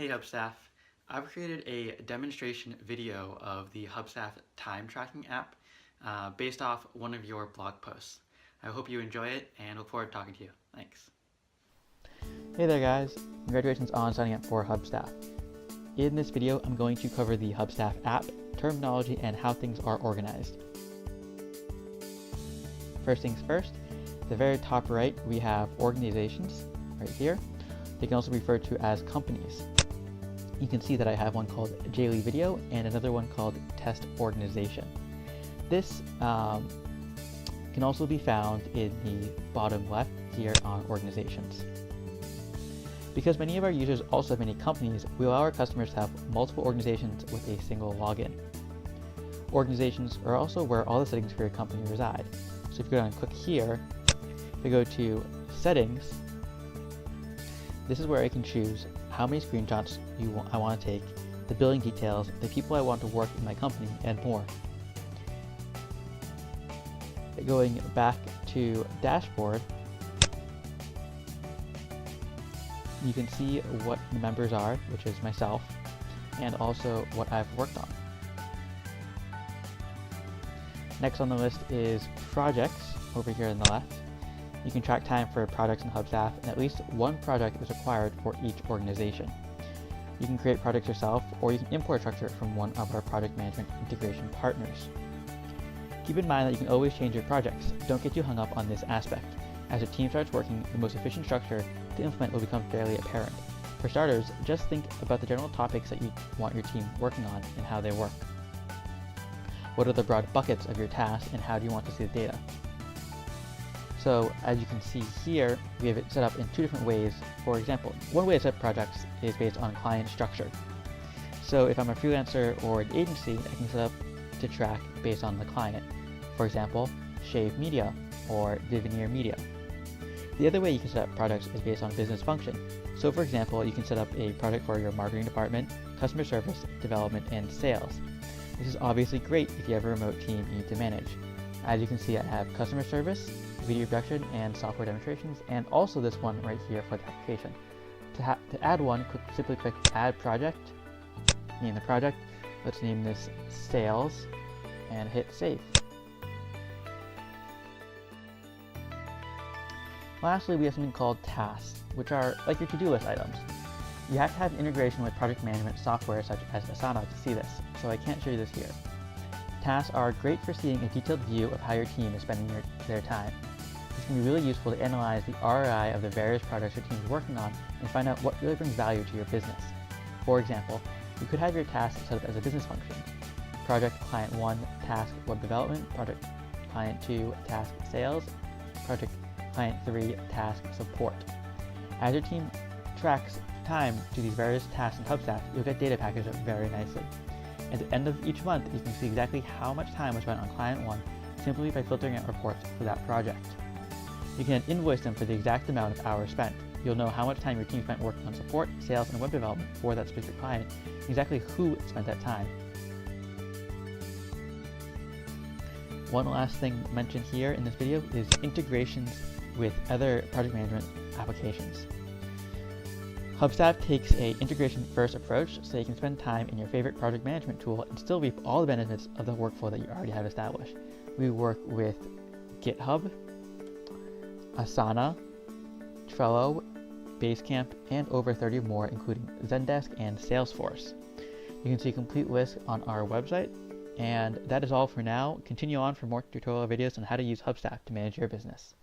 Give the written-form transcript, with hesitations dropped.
Hey Hubstaff, I've created a demonstration video of the Hubstaff time tracking app based off one of your blog posts. I hope you enjoy it and look forward to talking to you. Thanks. Hey there guys, congratulations on signing up for Hubstaff. In this video, I'm going to cover the Hubstaff app, terminology, and how things are organized. First things first, at the very top right, we have organizations right here. They can also be referred to as companies. You can see that I have one called Daily Video and another one called Test Organization. This can also be found in the bottom left here on organizations. Because many of our users also have many companies, we allow our customers to have multiple organizations with a single login. Organizations are also where all the settings for your company reside. So if you go down and click here, if you go to Settings, this is where I can choose how many screenshots I want to take, the billing details, the people I want to work in my company, and more. Going back to Dashboard, you can see what the members are, which is myself, and also what I've worked on. Next on the list is Projects, over here on the left. You can track time for projects in Hubstaff, and at least one project is required for each organization. You can create projects yourself, or you can import a structure from one of our project management integration partners. Keep in mind that you can always change your projects. Don't get too hung up on this aspect. As your team starts working, the most efficient structure to implement will become fairly apparent. For starters, just think about the general topics that you want your team working on and how they work. What are the broad buckets of your tasks, and how do you want to see the data? So as you can see here, we have it set up in two different ways. For example, one way to set up projects is based on client structure. So if I'm a freelancer or an agency, I can set up to track based on the client. For example, Shave Media or Divineer Media. The other way you can set up projects is based on business function. So for example, you can set up a project for your marketing department, customer service, development, and sales. This is obviously great if you have a remote team you need to manage. As you can see, I have customer service, video production, and software demonstrations, and also this one right here for the application. To add one, simply click Add Project, name the project. Let's name this Sales, and hit Save. Lastly, we have something called tasks, which are like your to-do list items. You have to have integration with project management software such as Asana to see this, so I can't show you this here. Tasks are great for seeing a detailed view of how your team is spending their time. This can be really useful to analyze the ROI of the various projects your team is working on and find out what really brings value to your business. For example, you could have your tasks set up as a business function. Project Client 1, Task Web Development, Project Client 2, Task Sales, Project Client 3, Task Support. As your team tracks time to these various tasks in Hubstaff, you'll get data packaged up very nicely. At the end of each month, you can see exactly how much time was spent on Client 1 simply by filtering out reports for that project. You can invoice them for the exact amount of hours spent. You'll know how much time your team spent working on support, sales, and web development for that specific client, and exactly who spent that time. One last thing mentioned here in this video is integrations with other project management applications. Hubstaff takes an integration-first approach so you can spend time in your favorite project management tool and still reap all the benefits of the workflow that you already have established. We work with GitHub, Asana, Trello, Basecamp, and over 30 more, including Zendesk and Salesforce. You can see a complete list on our website, and that is all for now. Continue on for more tutorial videos on how to use Hubstaff to manage your business.